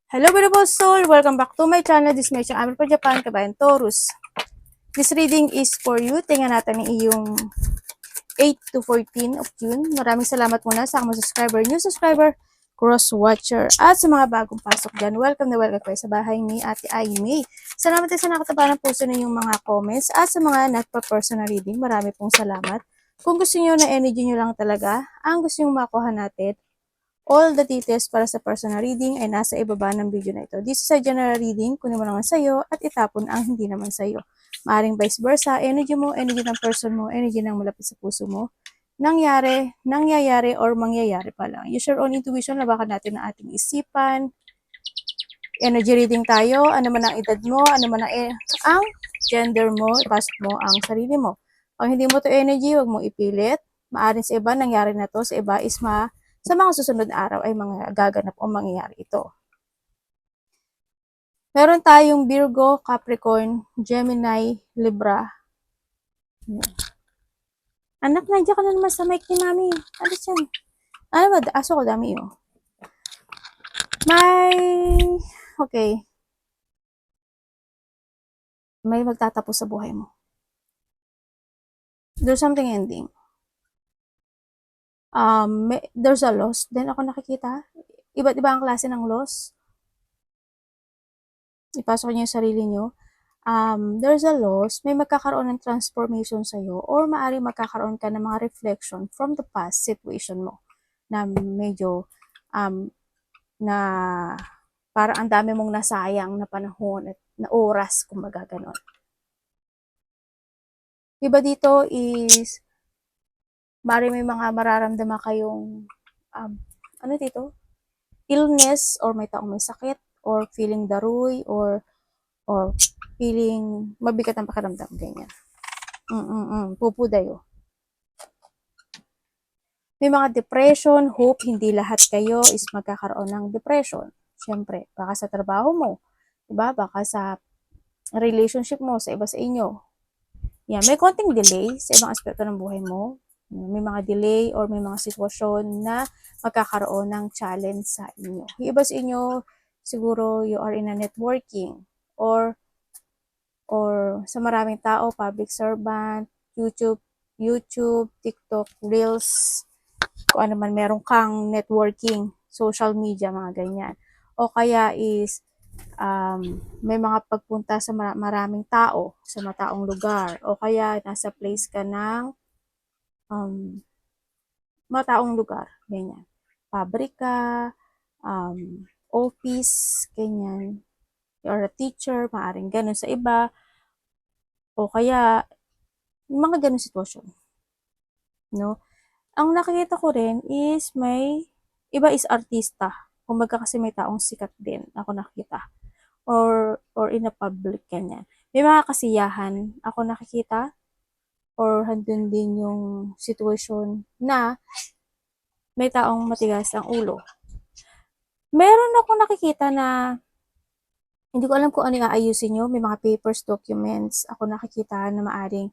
Hello beautiful soul! Welcome back to my channel. This is my channel for Japan, Kabayan Taurus. This reading is for you. Tingnan natin ang iyong 8 to 14 of June. Maraming salamat muna sa mga subscriber, new subscriber, cross-watcher, at sa mga bagong pasok dyan. Welcome na welcome kayo sa bahay ni Ate Aimee. Salamat din sa nakataba ng puso ninyong mga comments at sa mga nagpa-personal reading. Marami pong salamat. Kung gusto niyo na energy niyo lang talaga, ang gusto niyo makuha natin, all the details para sa personal reading ay nasa ibaba ng video na ito. This is a general reading, kunin mo naman sa'yo at itapon ang hindi naman sa'yo. Maaring vice versa, energy mo, energy ng person mo, energy ng malapit sa puso mo. Nangyayari or mangyayari pa lang. Use your own intuition, labakan natin ang ating isipan. Energy reading tayo, ano man ang edad mo, ano man ang gender mo, ipasok mo ang sarili mo. Kung hindi mo to energy, huwag mo ipilit. Maaring sa iba, nangyari na to, sa iba is sa mga susunod na araw ay mga gaganap o mangyayari ito. Meron tayong Virgo, Capricorn, Gemini, Libra. Anak, nandiyan ka na naman sa mic ni Mami. Alis yan. Ano ba? Aso ko dami yun. Okay. May magtatapos sa buhay mo. There's something ending. There's a loss. Then ako nakikita. Iba't iba ang klase ng loss. Ipasok niyo yung sarili niyo. There's a loss, may magkakaroon ng transformation sa'yo or maaaring magkakaroon ka ng mga reflection from the past situation mo na medyo na para ang dami mong nasayang na panahon at na oras, kumbaga ganon. Iba dito is maaaring may mga mararamdaman kayong ano dito? Illness or may taong may sakit or feeling daruy or feeling mabigat ang pakiramdam, ganyan. Pupudayo. May mga depression, hope, hindi lahat kayo is magkakaroon ng depression. Siyempre, baka sa trabaho mo, diba? Baka sa relationship mo, sa iba sa inyo. Yan, may konting delay sa ibang aspekto ng buhay mo. May mga delay or may mga sitwasyon na magkakaroon ng challenge sa inyo. Yung iba sa inyo, siguro you are in a networking or sa maraming tao, public servant, YouTube, TikTok, Reels, kung ano man meron kang networking, social media, mga ganyan. O kaya is may mga pagpunta sa maraming tao, sa mataong lugar. O kaya nasa place ka ng mataong lugar, ganyan. Pabrika, office, ganyan. Or a teacher, maaaring ganun sa iba. O kaya, mga ganun sitwasyon. No? Ang nakikita ko rin is iba is artista. Kumbaga kasi may taong sikat din ako nakita. Or in a public, ganyan. May mga kasiyahan ako nakikita or handun din yung situation na may taong matigas ang ulo. Meron ako nakikita na hindi ko alam kung ano yung aayusin nyo. May mga papers, documents ako nakikita na maaring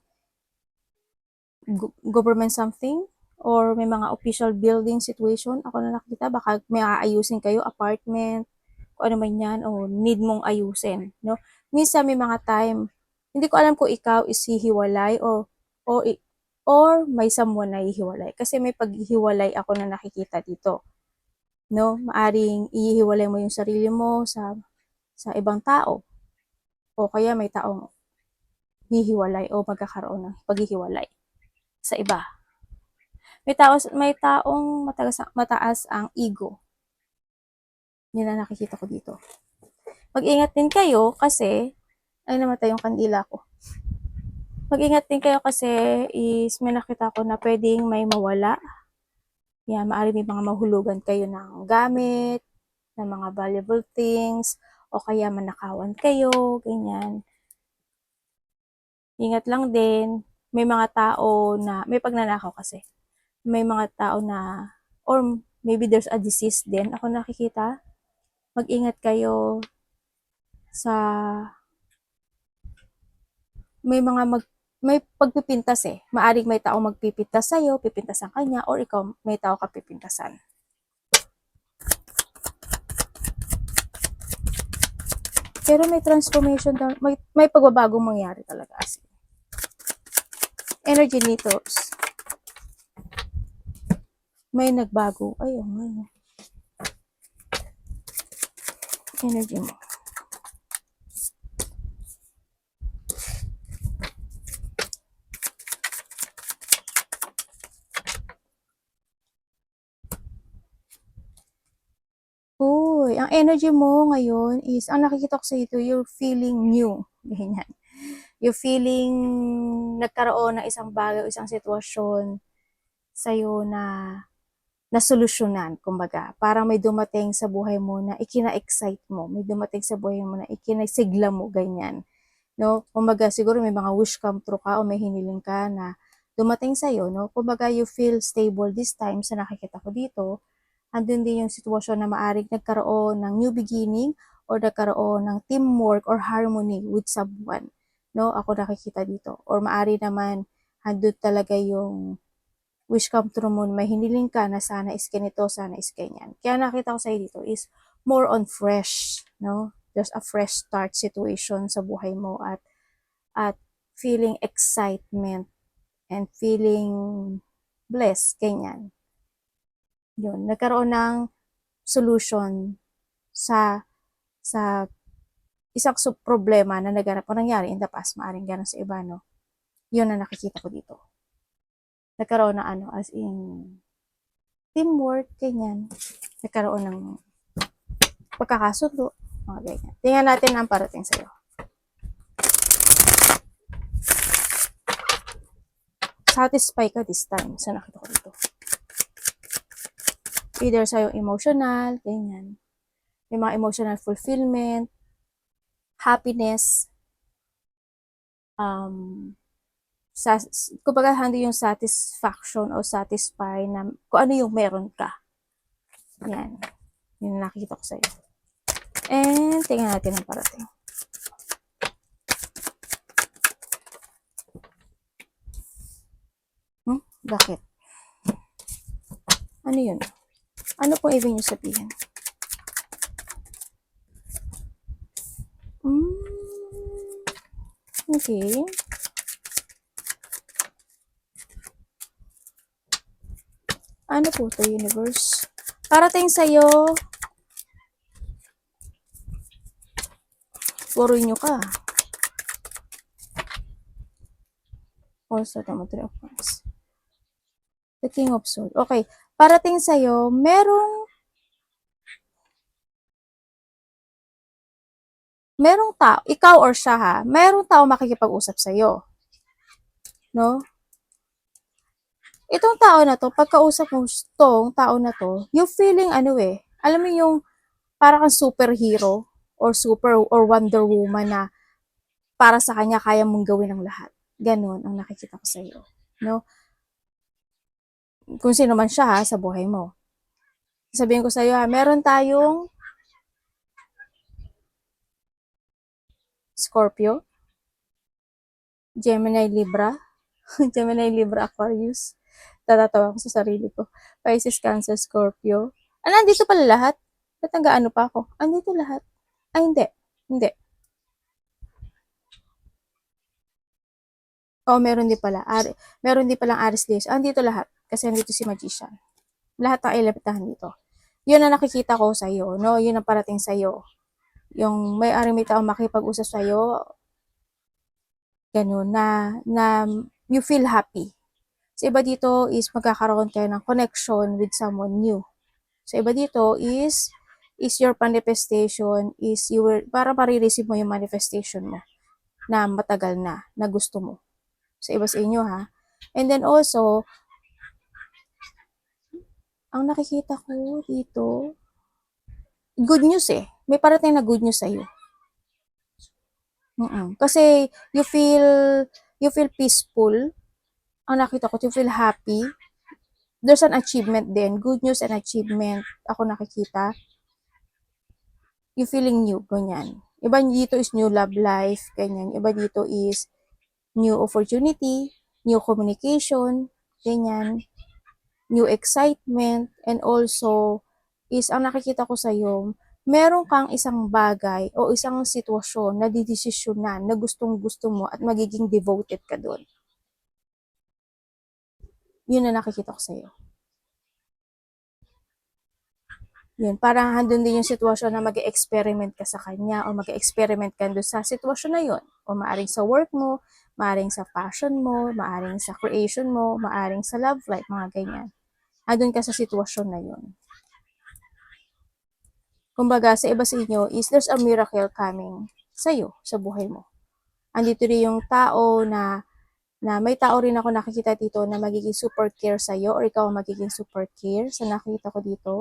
government something or may mga official building situation ako na nakikita. Baka may aayusin kayo, apartment, kung ano man yan, o need mong ayusin. No? Minsan may mga time, hindi ko alam kung ikaw is hihiwalay or may someone na hihiwalay. Kasi may paghihiwalay ako na nakikita dito. No? Maaring ihiwalay mo yung sarili mo sa ibang tao. O kaya may taong hihiwalay o magkakaroon ng paghihiwalay sa iba. May taong mataas ang ego. Yun na nakikita ko dito. Mag-ingat din kayo kasi ay namatay yung kandila ko. Mag-ingat din kayo kasi is may nakita ko na pwedeng may mawala. Yan, maaari may mga mahulugan kayo ng gamit, ng mga valuable things, o kaya manakawan kayo, ganyan. Ingat lang din, may mga tao na, may pagnanakaw kasi. May mga tao na, or maybe there's a disease din, ako nakikita. Mag-ingat kayo sa, may pagpipintas Maaring may tao magpipintas sa'yo, pipintasan kanya, or ikaw may tao ka pipintasan. Pero may transformation, may pagbabagong mangyari talaga. As in. Energy nito, may nagbago. Ayun, ayun. Energy mo. Uy, ang energy mo ngayon is, ang nakikita ko sa ito, you're feeling new. Ganyan. You're feeling nagkaroon ng isang bagay, isang sitwasyon sa'yo na nasolusyonan, kumbaga. Parang may dumating sa buhay mo na ikina-excite mo. May dumating sa buhay mo na ikinasigla mo, ganyan. No? Kumbaga, siguro may mga wish come true ka o may hiniling ka na dumating sa'yo, no? Kumbaga, you feel stable this time sa nakikita ko dito. Andun din yung sitwasyon na maaring nagkaroon ng new beginning or nagkaroon ng teamwork or harmony with someone. No? Ako nakikita dito. Or maari naman, andun talaga yung wish come true mo, may hiniling ka na sana is ganito, sana is ganyan. Kaya nakita ko sa'yo dito is more on fresh, no? There's a fresh start situation sa buhay mo at feeling excitement and feeling blessed, ganyan. Yun, nagkaroon ng solution sa isang problema na naganap o nangyari in the past, maaring ganun sa iba, no? Yun na nakikita ko dito. Nagkaroon na ano, as in teamwork, ganyan. Nagkaroon ng pagkakasundo, mga ganyan. Tingnan natin ang parating sa'yo. Satisfy ka this time sa nakita ko dito. Either sa'yo emotional, ganyan. May mga emotional fulfillment, happiness, kumbaga hindi yung satisfaction o satisfy na kung ano yung meron ka. Yan. Yun nakikita ko sa'yo. And, tingnan natin ang parating. Bakit? Ano yun? Ano pong ibig nyo sabihin? Okay. Ano po to, universe? Parating sa'yo, worry nyo ka. Also, tama, 3 of Wands. The King of Swords. Okay. Parating sa'yo, merong tao, ikaw or siya ha, merong tao makikipag-usap sa'yo. No? Itong tao na to, pagkausap mo tong tao na to, you feeling ano alam mo yung parang kang superhero or Wonder Woman na para sa kanya kaya mong gawin ang lahat. Ganon ang nakikita ko sa'yo. No? Kung sino man siya ha, sa buhay mo. Sabihin ko sa'yo ha, meron tayong Scorpio, Gemini, Libra, Gemini, Libra, Aquarius. Tatatawa ko sa sarili ko. Pisces, Cancer, Scorpio. Nandito pala lahat? Ba't nag-ano pa ako? Andito lahat. Ay, hindi. Hindi. Oh, meron din pala. Meron din palang Aries Leo. Andito lahat. Kasi andito si Magician. Lahat ang ilapitahan dito. Yun ang nakikita ko sa iyo, no? Yun ang parating sa iyo. Yung may-ari may taong makipag-usap sa iyo, ganun, na you feel happy. Sa iba dito is magkakaroon kayo ng connection with someone new. Sa iba dito is your manifestation is para marireceive mo yung manifestation mo na matagal na gusto mo. Sa iba sa inyo ha. And then also, ang nakikita ko dito, good news May parating na good news sa'yo. Kasi you feel peaceful. Ang nakita ko, you feel happy. There's an achievement din. Good news and achievement. Ako nakikita. You feeling new, ganyan. Iba dito is new love life, ganyan. Iba dito is new opportunity, new communication, ganyan. New excitement, and also is ang nakikita ko sa iyo, meron kang isang bagay o isang sitwasyon na didesisyonan na gustong-gusto mo at magiging devoted ka doon. Yun na nakikita ko sa'yo. Yun, parang handun din yung sitwasyon na mag-experiment ka sa kanya o mag-experiment ka doon sa sitwasyon na yun. O maaring sa work mo, maaring sa passion mo, maaring sa creation mo, maaring sa love life, mga ganyan. Handun ka sa sitwasyon na yun. Kumbaga, sa iba sa inyo is there's a miracle coming sa'yo, sa buhay mo. Andito rin yung tao na may tao rin ako nakikita dito na magiging super care sa'yo or ikaw magiging super care sa nakita ko dito.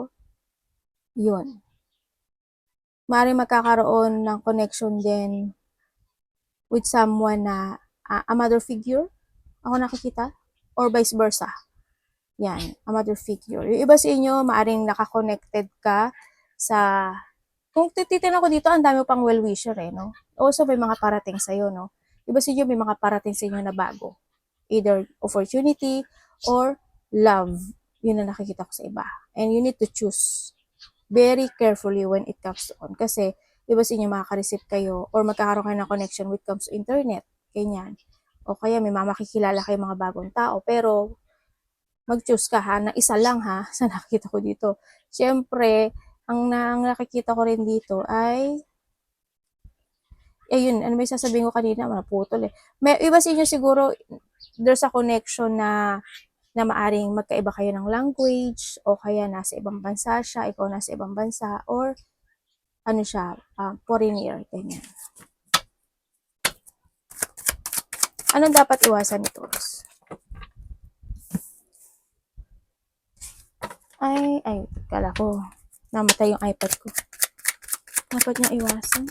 Yun. Maaaring magkakaroon ng connection din with someone na a mother figure, ako nakikita, or vice versa. Yan, a mother figure. Yung iba sa inyo, maaaring nakakonected ka sa, kung titinan ko dito, ang dami pang well-wisher no? Also, may mga parating sa'yo, no? Iba sa inyo, may mga parating sa inyo na bago. Either opportunity or love. Yun na nakikita ko sa iba. And you need to choose very carefully when it comes to on. Kasi, iba sa inyo makaka-receive kayo or magkakaroon kayo ng connection when it comes to internet. Ganyan. O kaya may makikilala kayo mga bagong tao. Pero, mag-choose ka ha, na isa lang ha, sa nakikita ko dito. Siyempre, ang nakikita ko rin dito ay, ayun, ano may sasabihin ko kanina, naputol eh. May iba sa inyo siguro, there's a connection na maaring magkaiba kayo ng language, o kaya nasa ibang bansa siya, ikaw nasa ibang bansa, or ano siya, foreigner, ganyan. Anong dapat iwasan ni Taurus? Ay, kala ko, namatay yung iPad ko. Dapat niyang iwasan.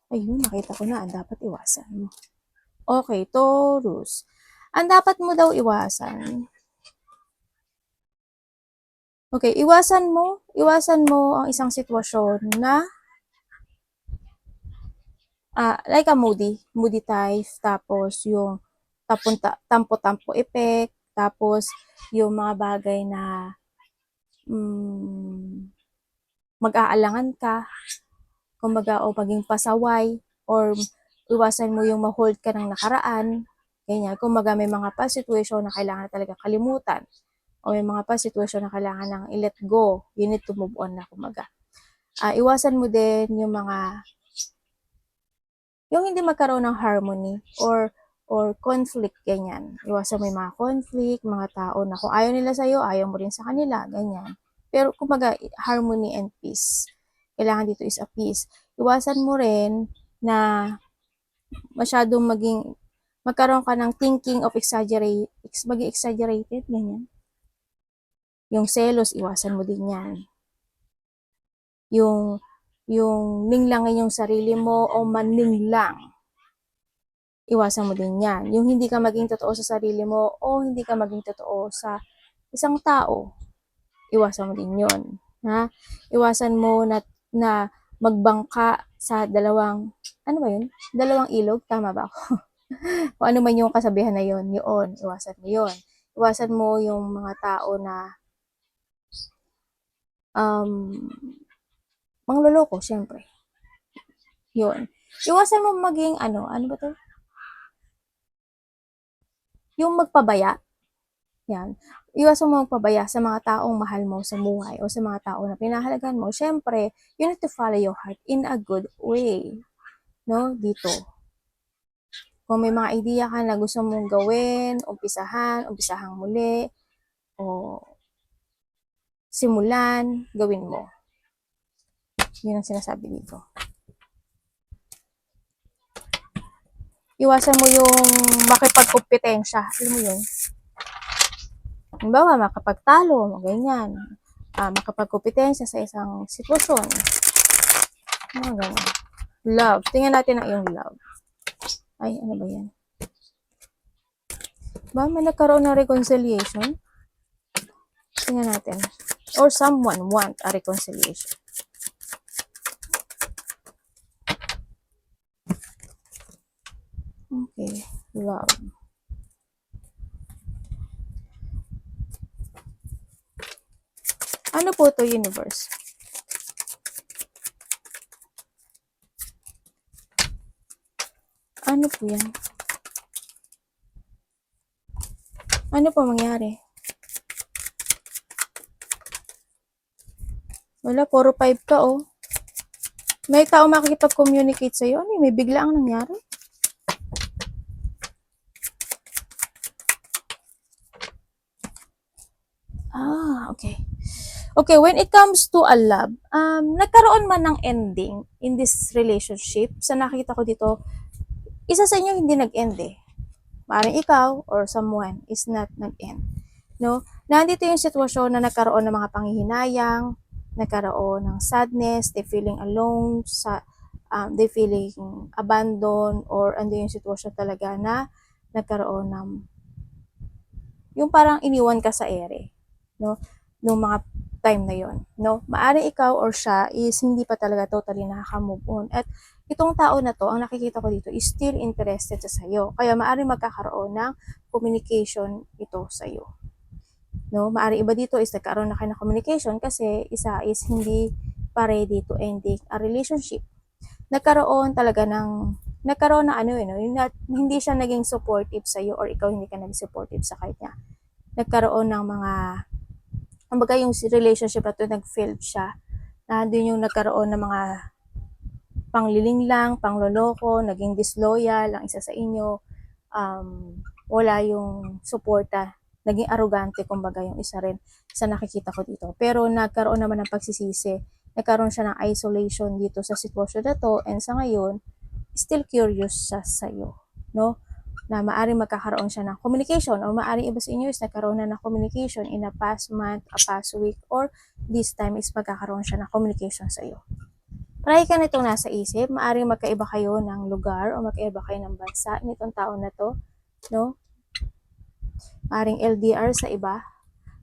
Ayun, nakita ko na, ang dapat iwasan mo. Okay, Taurus. Ang dapat mo daw iwasan. Okay, iwasan mo ang isang sitwasyon na like a moody type, tapos yung tampo-tampo effect, tapos yung mga bagay na mag-aalangan ka, kumbaga, o maging pasaway, or iwasan mo yung ma-hold ka ng nakaraan, ganyan. Kumbaga, may mga past situation na kailangan talaga kalimutan, o may mga past situation na kailangan nang i-let go, you need to move on na, kumbaga. Iwasan mo din yung mga, yung hindi magkaroon ng harmony, or conflict, ganyan. Iwasan mo yung mga conflict, mga tao na kung ayaw nila sa'yo, ayaw mo rin sa kanila, ganyan. Pero, kumbaga, harmony and peace. Kailangan dito is a peace. Iwasan mo rin na masyadong magkaroon ka ng thinking of maging exaggerated, ganyan. Yung selos, iwasan mo din yan. Yung ninglangin yung sarili mo o maninglang, iwasan mo din yan. Yung hindi ka maging totoo sa sarili mo o hindi ka maging totoo sa isang tao, iwasan mo din yun. Ha? Iwasan mo na magbangka sa dalawang, ano ba yun? Dalawang ilog, tama ba ako? Kung ano man yung kasabihan na yun, iwasan mo yun. Iwasan mo yung mga tao na mangloloko, syempre. Yun. Iwasan mo maging, ano ba to? Yung magpabaya. Yan. Iwasan mo magpabaya sa mga taong mahal mo sa buhay o sa mga tao na pinahalagan mo. Syempre, you need to follow your heart in a good way. No? Dito. Kung may mga idea ka na gusto mong gawin, umpisahang muli, o simulan, gawin mo. Yun ang sinasabi dito. Iwasan mo yung makipagkumpetensya. Alam mo yun? Halimbawa, makapagtalo, ganyan. Makapagkumpetensya sa isang sitwasyon. Mga ganyan. Love. Tingnan natin ang iyong love. Ay, ano ba yan? Ba, may nagkaroon ng reconciliation? Tingnan natin. Or someone want a reconciliation. Okay, love. Ano po to, universe? Ano po yan? Ano po mangyari? Wala, 4-5 ka, oh. May tao makikipag-communicate sa'yo. Ano, may bigla ang nangyari? Okay. Okay, when it comes to a love, nagkaroon man ng ending in this relationship, sa nakita ko dito, isa sa inyo hindi nag-end eh. Maaaring ikaw or someone is not nag-end. No? Nandito yung sitwasyon na nagkaroon ng mga panghihinayang, nagkaroon ng sadness, they feeling alone, they feeling abandoned, or ando yung sitwasyon talaga na nagkaroon ng yung parang iniwan ka sa ere, no? Nung mga time na yon, no? Maari ikaw or siya is hindi pa talaga totally nakaka-move on. At itong tao na to, ang nakikita ko dito is still interested sa sayo. Kaya maari magkakaroon ng communication ito sa iyo. No? Maari iba dito is nagkaroon na kayo ng communication kasi isa is hindi pa ready to ending a relationship. Nagkaroon na ano no? Hindi siya naging supportive sa iyo or ikaw hindi ka naging supportive sa kanya. Nagkaroon ng mga, kumbaga yung relationship na to nag-failed siya. Doon yung nagkaroon ng mga pangliling lang, pangloloko, naging disloyal ang isa sa inyo. Wala yung suporta, naging arrogante kumbaga yung isa rin sa nakikita ko dito. Pero nagkaroon naman ng pagsisisi, nagkaroon siya ng isolation dito sa sitwasyon na to, and sa ngayon, still curious siya sa'yo, no? Na maaaring magkakaroon siya ng communication, or maaaring iba sa inyo is nagkaroon na ng communication in a past month, a past week, or this time is magkakaroon siya ng communication sa'yo. Try ka nitong nasa isip, maaaring magkaiba kayo ng lugar o magkaiba kayo ng bansa nitong tao na to, no? Maaaring LDR sa iba.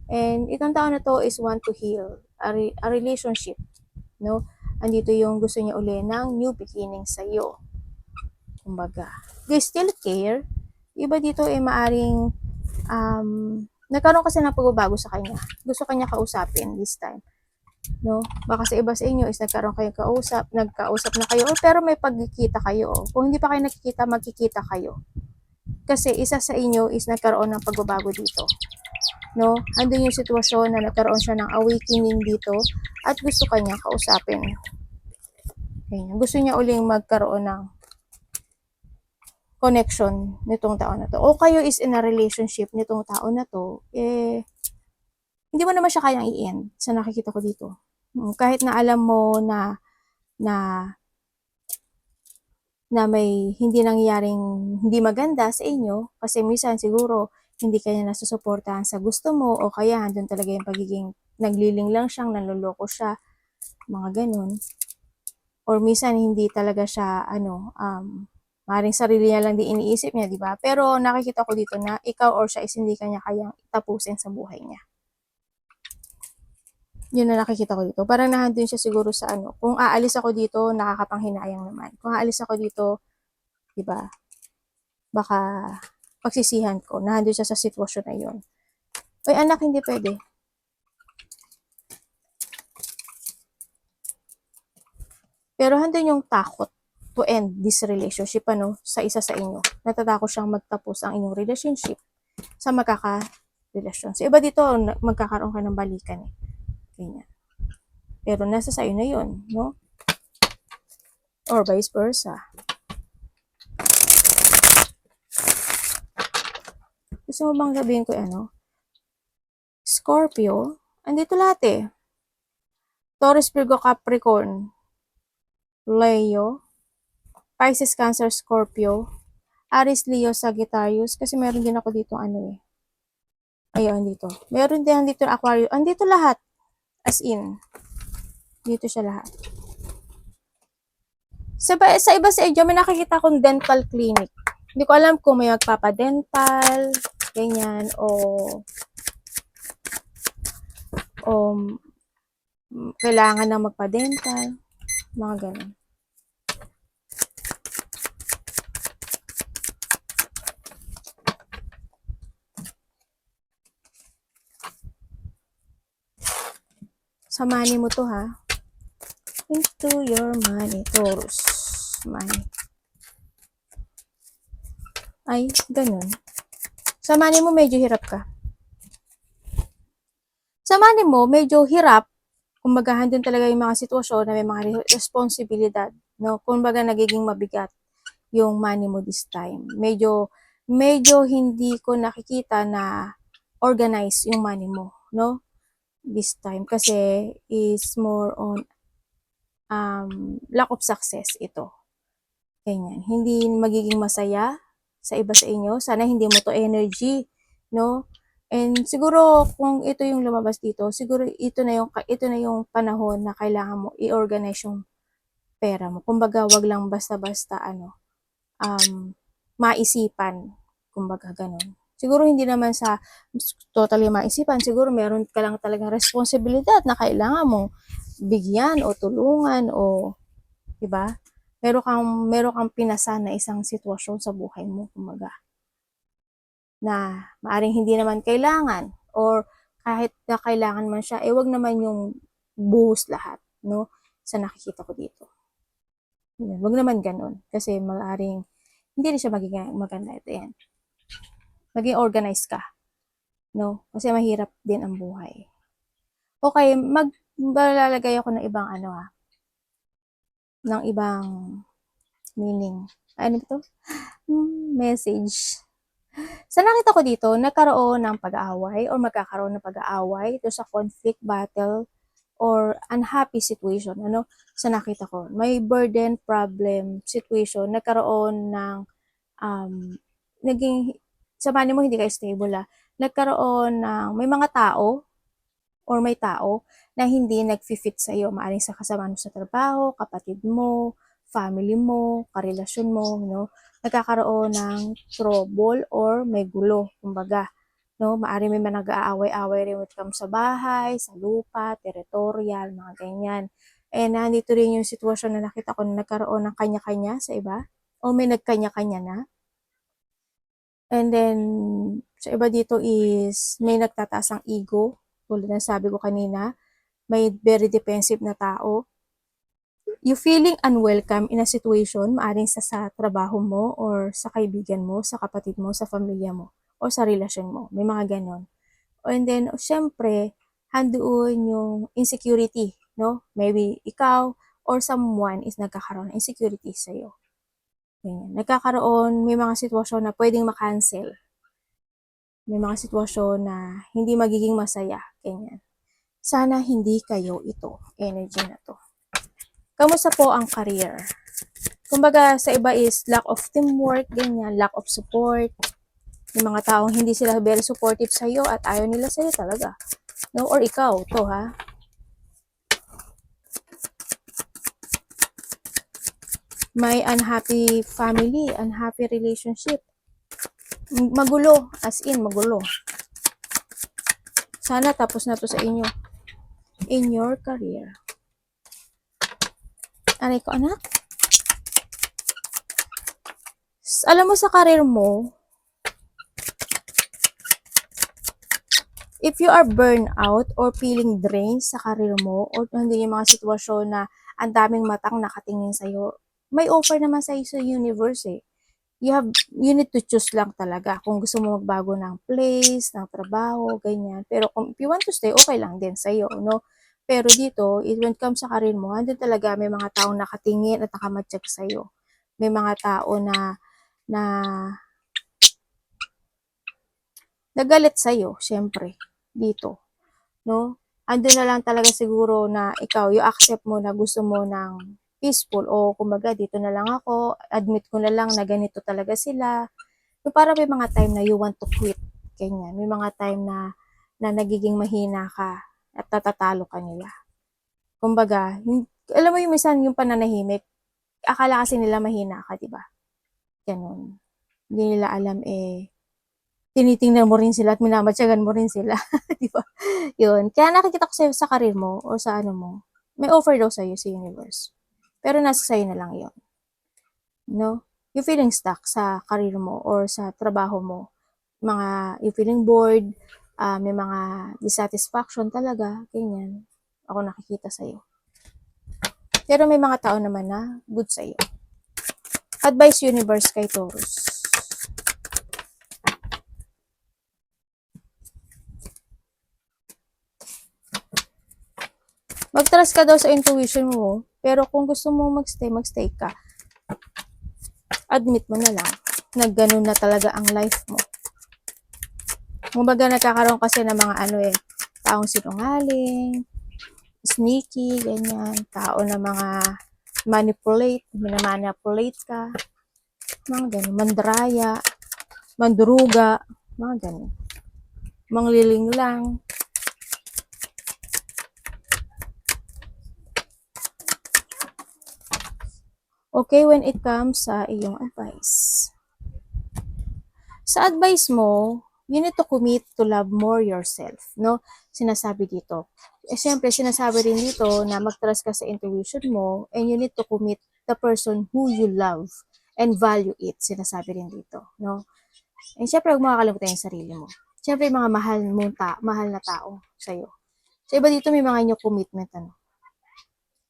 And itong tao na to is want to heal a relationship, no? Andito yung gusto niya uli ng new beginning sa iyo. Kumbaga, they still care. Iba dito ay maaring nagkaroon kasi ng pagbabago sa kanya. Gusto kanya kausapin this time. No? Baka sa iba sa inyo is nagkaroon kayo nagkausap na kayo, pero may pagkikita kayo. Kung hindi pa kayo nakikita, magkikita kayo. Kasi isa sa inyo is nagkaroon ng pagbabago dito. No? Andun yung sitwasyon na nagkaroon siya ng awakening dito at gusto kanya kausapin. Ayan. Gusto niya uling magkaroon ng connection nitong tao na to. O kayo is in a relationship nitong tao na to, hindi mo naman siya kayang i-end sa nakikita ko dito. Kahit na alam mo na may hindi nangyaring hindi maganda sa inyo, kasi minsan siguro hindi kanya nasusuportahan sa gusto mo, o kaya andun talaga yung pagiging nagliling lang siyang, nanloloko siya, mga ganun. Or minsan hindi talaga siya maaaring sarili niya lang din iniisip niya, di ba? Pero nakikita ko dito na ikaw or siya is hindi kanya kayang tapusin sa buhay niya. Yun na nakikita ko dito. Parang nahandun siya siguro sa kung aalis ako dito, nakakapanghinayang naman. Kung aalis ako dito, di ba? Baka pagsisihan ko. Nahandun siya sa sitwasyon na yun. Oy, anak, hindi pwede. Pero handun yung takot to end this relationship sa isa sa inyo. Natatakot siyang magtapos ang inyong relationship sa magkaka-relasyon. So, iba dito, magkakaroon ka ng balikan eh. Ganyan. Pero nasa sa'yo na yun, no? Or vice versa. Gusto mo bang sabihin ko Scorpio, andito lahat eh. Taurus, Virgo, Capricorn, Leo, Pisces, Cancer, Scorpio, Aries, Leo, Sagittarius, kasi meron din ako dito ayun dito. Meron din dito Aquarius, andito lahat. As in, dito siya lahat. Sa iba sa inyo, may nakikita akong dental clinic. Hindi ko alam kung may magpapadental, ganyan, o kailangan na magpa-dental, mga ganun. Sa money mo to ha. Into your money, Taurus. Money. Ay, ganun. Sa money mo, medyo hirap ka. Sa money mo, medyo hirap. Kumbaga, handun talaga yung mga sitwasyon na may mga responsibilidad. No? Kumbaga, nagiging mabigat yung money mo this time. Medyo hindi ko nakikita na organize yung money mo. No? This time. Kasi is more on lack of success ito. Ganyan. Hindi magiging masaya sa iba sa inyo. Sana hindi mo to energy, no? And siguro kung ito yung lumabas dito, siguro ito na yung panahon na kailangan mo i-organize yung pera mo. Kumbaga, wag lang basta-basta maisipan, kumbaga ganun. Siguro hindi naman sa totally maisipan, siguro meron ka lang talagang responsibilidad na kailangan mong bigyan o tulungan o 'di ba? Meron kang pinasan na isang sitwasyon sa buhay mo, kumbaga, na maaring hindi naman kailangan or kahit na kailangan man siya, wag naman yung buhos lahat, no? Sa nakikita ko dito. Yun, wag naman ganun. Kasi maaring hindi rin siya magiging maganda. Ito yan. Maging organized ka, no? Kasi mahirap din ang buhay. Okay, maglalagay ako ng ibang ng ibang meaning. Ano ito? Message. Sa nakita ko dito, nagkaroon ng pag-aaway or magkakaroon ng pag-aaway ito sa conflict, battle, or unhappy situation. Ano? Sa nakita ko, may burden, problem, situation, nagkaroon ng naging, sa money mo hindi ka stable nagkaroon ng, may mga tao or may tao na hindi nag-fit sa iyo. Maaring sa kasama mo sa trabaho, kapatid mo, family mo, karelasyon mo, no? Nagkakaroon ng trouble or may gulo, kumbaga. No? Maaring may nag-aaway-aaway rin when it comes sa bahay, sa lupa, territorial, mga ganyan. And nandito rin yung sitwasyon na nakita ko na nagkaroon ng kanya-kanya sa iba o may nagkanya-kanya na. And then, sa iba dito is may nagtataas ang ego, tulad ng sabi ko kanina, may very defensive na tao. You feeling unwelcome in a situation, maaring sa trabaho mo or sa kaibigan mo, sa kapatid mo, sa pamilya mo, o sa relasyon mo. May mga ganon. And then, syempre, handoon yung insecurity, no? Maybe ikaw or someone is nagkakaroon ng insecurity sa'yo. Ganyan. Nagkakaroon, may mga sitwasyon na pwedeng makancel. May mga sitwasyon na hindi magiging masaya. Ganyan. Sana hindi kayo ito, energy na to. Kamusta po ang career? Kumbaga, sa iba is lack of teamwork, ganyan, lack of support. Yung mga taong hindi sila very supportive sa'yo at ayaw nila sa'yo talaga. No? Or ikaw, to ha? May unhappy family, unhappy relationship. Magulo, as in, magulo. Sana tapos na to sa inyo. In your career. Aray ko, anak? Alam mo sa career mo, if you are burned out or feeling drained sa career mo or hindi yung mga sitwasyon na ang daming matang nakatingin sa'yo, may offer naman sa'yo sa universe eh. You need to choose lang talaga kung gusto mo magbago ng place, ng trabaho, ganyan. Pero kung if you want to stay, okay lang din sa'yo, no? Pero dito, when it comes sa career mo, andun talaga may mga taong nakatingin at nakamatsyag sa'yo. May mga tao na nagalit sa'yo, syempre, dito, no? Andun na lang talaga siguro na ikaw, you accept mo na gusto mo ng peaceful o kumbaga dito na lang ako, admit ko na lang na ganito talaga sila. So, para may mga time na you want to quit, ganyan. May mga time na nagiging mahina ka at tatatalo ka nila. Kumbaga, alam mo yung minsan yung pananahimik, akala kasi nila mahina ka, di ba? Ganun. Hindi nila alam tinitingnan mo rin sila at minamatyagan mo rin sila, di ba? Yun. Kaya nakikita ko sa career mo o sa ano mo, may offer daw sa'yo sa universe. Pero nasa sa'yo na lang yun. No? You feeling stuck sa career mo or sa trabaho mo. You feeling bored, may mga dissatisfaction talaga, ganyan. ako nakikita sa'yo. Pero may mga tao naman na good sa'yo. Advice universe kay Taurus. Mag-trust ka daw sa intuition mo, pero kung gusto mo magstay ka. Admit mo na lang na ganun na talaga ang life mo. Kumbaga nagkakaroon kasi ng mga taong sinungaling, sneaky, ganyan, tao na mga minamanipulate ka, mga ganun, mandraya, manduruga, mga ganun, mangliling lang. Okay, when it comes sa iyong advice. Sa advice mo, you need to commit to love more yourself, no? Sinasabi dito. Siyempre, sinasabi rin dito na mag-trust ka sa intuition mo and you need to commit the person who you love and value it. Sinasabi rin dito, no? And siyempre, huwag makakalimutan yung sarili mo. Siyempre, yung mga mahal na tao sa'yo. So, iba dito may mga new commitment,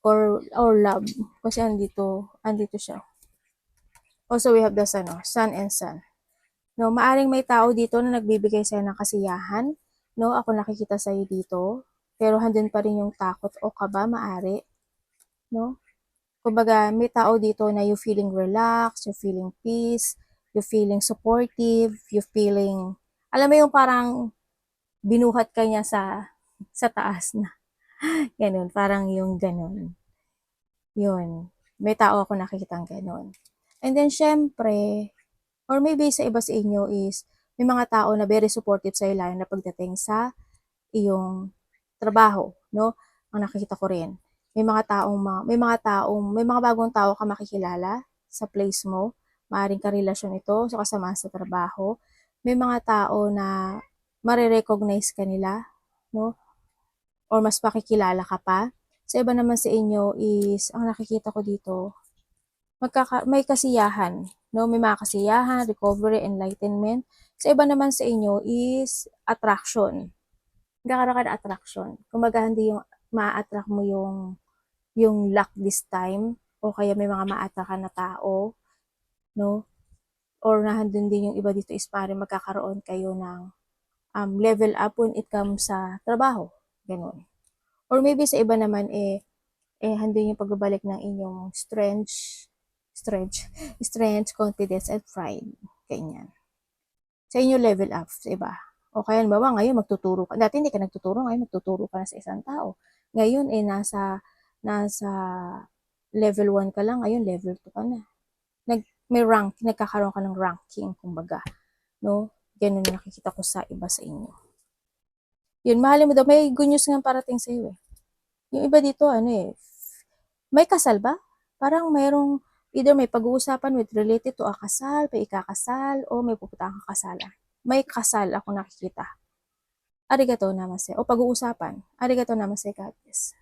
or love. Kasi andito siya. Also, we have the sun and sun. No, maaring may tao dito na nagbibigay sa'yo ng kasiyahan. No, ako nakikita sa'yo dito. Pero handun pa rin yung takot o kaba, maari. No? Kumbaga, may tao dito na you feeling relaxed, you feeling peace, you feeling supportive, you feeling, alam mo yung parang binuhat ka niya sa taas na. Ganun, parang yung ganun. Yun. May tao ako nakikitang ganun. And then, syempre, or maybe sa iba sa inyo is, may mga tao na very supportive sa lalo na pagdating sa iyong trabaho, no? Ang nakikita ko rin. May mga bagong tao ka makikilala sa place mo. Maaring karelasyon ito sa kasama sa trabaho. May mga tao na marirecognize ka nila, no? Or mas pakikilala ka pa. Sa iba naman sa inyo is, ang nakikita ko dito, may kasiyahan, no? May mga kasiyahan, recovery, enlightenment. Sa iba naman sa inyo is attraction. Nagkakaroon ka na attraction. Kumbaga, hindi yung ma-attract mo yung luck this time, o kaya may mga ma-attract ka na tao, no? Or nahandun din yung iba dito is parang magkakaroon kayo ng level up when it comes sa trabaho. Ganun. Or maybe sa iba naman handun yung pagbabalik ng inyong strength, confidence, and pride. Ganyan. Sa inyo level up, sa iba. O kaya naman, ngayon magtuturo ka. Dati hindi ka nagtuturo, ngayon magtuturo ka na sa isang tao. Ngayon nasa level 1 ka lang, ngayon level 2 ka na. Nagkakaroon ka ng ranking, kumbaga. No? Ganun yung nakikita ko sa iba sa inyo. Yun, mahalin mo daw, may good news nga parating sa iyo. Yung iba dito, may kasal ba? Parang either may pag-uusapan with related to a kasal, may ikakasal, o may pupunta kang kasalan. May kasal ako nakikita. Arigato namaste. O pag-uusapan. Arigato namaste, God bless.